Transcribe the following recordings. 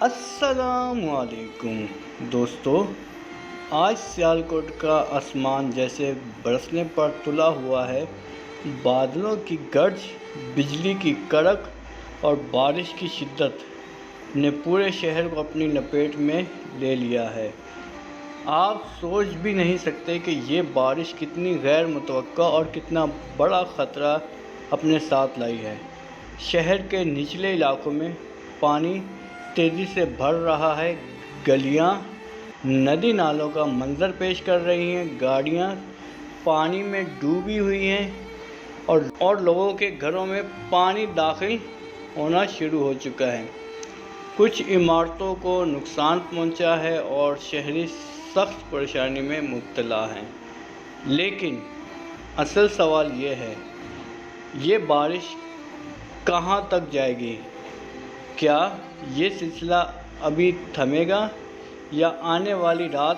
السلام علیکم دوستو، آج سیالکوٹ کا آسمان جیسے برسنے پر تلا ہوا ہے۔ بادلوں کی گرج، بجلی کی کڑک اور بارش کی شدت نے پورے شہر کو اپنی لپیٹ میں لے لیا ہے۔ آپ سوچ بھی نہیں سکتے کہ یہ بارش کتنی غیر متوقع اور کتنا بڑا خطرہ اپنے ساتھ لائی ہے۔ شہر کے نچلے علاقوں میں پانی تیزی سے بڑھ رہا ہے، گلیاں ندی نالوں کا منظر پیش کر رہی ہیں، گاڑیاں پانی میں ڈوبی ہوئی ہیں اور لوگوں کے گھروں میں پانی داخل ہونا شروع ہو چکا ہے۔ کچھ عمارتوں کو نقصان پہنچا ہے اور شہری سخت پریشانی میں مبتلا ہیں۔ لیکن اصل سوال یہ ہے، یہ بارش کہاں تک جائے گی؟ کیا یہ سلسلہ ابھی تھمے گا یا آنے والی رات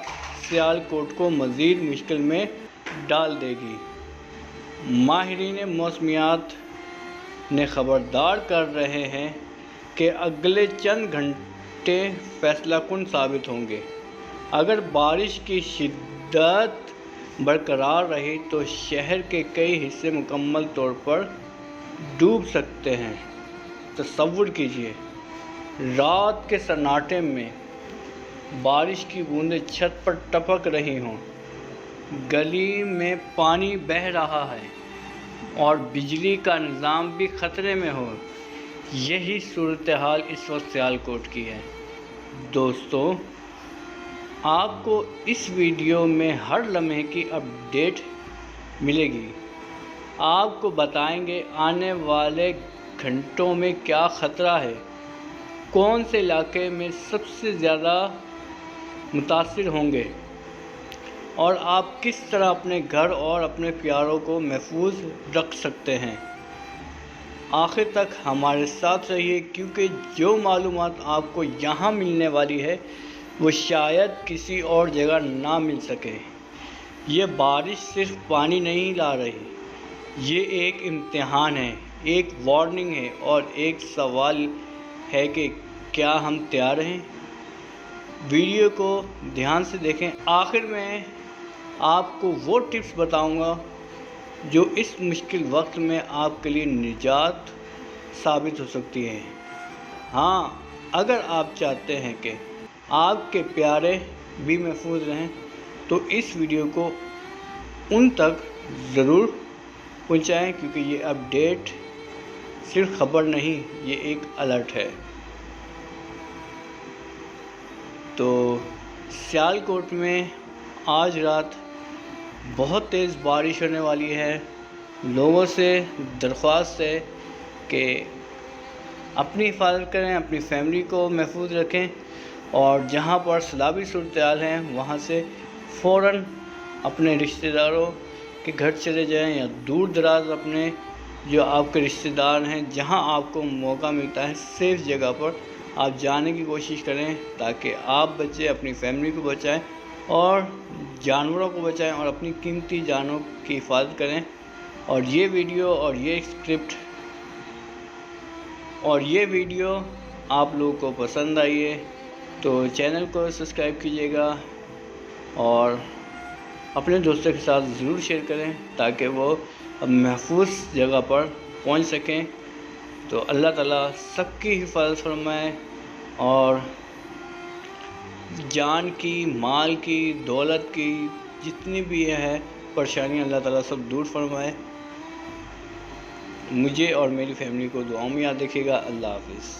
سیالکوٹ کو مزید مشکل میں ڈال دے گی؟ ماہرین موسمیات نے خبردار کر رہے ہیں کہ اگلے چند گھنٹے فیصلہ کن ثابت ہوں گے۔ اگر بارش کی شدت برقرار رہی تو شہر کے کئی حصے مکمل طور پر ڈوب سکتے ہیں۔ تصور کیجیے، رات کے سناٹے میں بارش کی بوندیں چھت پر ٹپک رہی ہوں، گلی میں پانی بہہ رہا ہے اور بجلی کا نظام بھی خطرے میں ہو۔ یہی صورتحال اس وقت سیالکوٹ کی ہے۔ دوستو، آپ کو اس ویڈیو میں ہر لمحے کی اپڈیٹ ملے گی۔ آپ کو بتائیں گے آنے والے گھنٹوں میں کیا خطرہ ہے، کون سے علاقے میں سب سے زیادہ متاثر ہوں گے اور آپ کس طرح اپنے گھر اور اپنے پیاروں کو محفوظ رکھ سکتے ہیں۔ آخر تک ہمارے ساتھ رہیے، کیونکہ جو معلومات آپ کو یہاں ملنے والی ہے وہ شاید کسی اور جگہ نہ مل سکے۔ یہ بارش صرف پانی نہیں لا رہی، یہ ایک امتحان ہے، ایک وارننگ ہے اور ایک سوال ہے کہ کیا ہم تیار ہیں؟ ویڈیو کو دھیان سے دیکھیں۔ آخر میں آپ کو وہ ٹپس بتاؤں گا جو اس مشکل وقت میں آپ کے لیے نجات ثابت ہو سکتی ہے۔ ہاں، اگر آپ چاہتے ہیں کہ آپ کے پیارے بھی محفوظ رہیں تو اس ویڈیو کو ان تک ضرور پہنچائیں، کیونکہ یہ اپڈیٹ صرف خبر نہیں، یہ ایک الرٹ ہے۔ تو سیالکوٹ میں آج رات بہت تیز بارش ہونے والی ہے۔ لوگوں سے درخواست ہے کہ اپنی حفاظت کریں، اپنی فیملی کو محفوظ رکھیں اور جہاں پر سیلابی صورتحال ہیں وہاں سے فوراً اپنے رشتہ داروں کے گھر چلے جائیں یا دور دراز اپنے جو آپ کے رشتہ دار ہیں، جہاں آپ کو موقع ملتا ہے سیف جگہ پر آپ جانے کی کوشش کریں، تاکہ آپ بچیں، اپنی فیملی کو بچائیں اور جانوروں کو بچائیں اور اپنی قیمتی جانوں کی حفاظت کریں۔ اور یہ ویڈیو اور یہ اسکرپٹ اور یہ ویڈیو آپ لوگوں کو پسند آئی ہے تو چینل کو سبسکرائب کیجیے گا اور اپنے دوستوں کے ساتھ ضرور شیئر کریں تاکہ وہ محفوظ جگہ پر پہنچ سکیں۔ تو اللہ تعالیٰ سب کی حفاظت فرمائے اور جان کی، مال کی، دولت کی جتنی بھی ہے پریشانیاں اللہ تعالیٰ سب دور فرمائے۔ مجھے اور میری فیملی کو دعاؤں میں یاد رکھیے گا۔ اللہ حافظ۔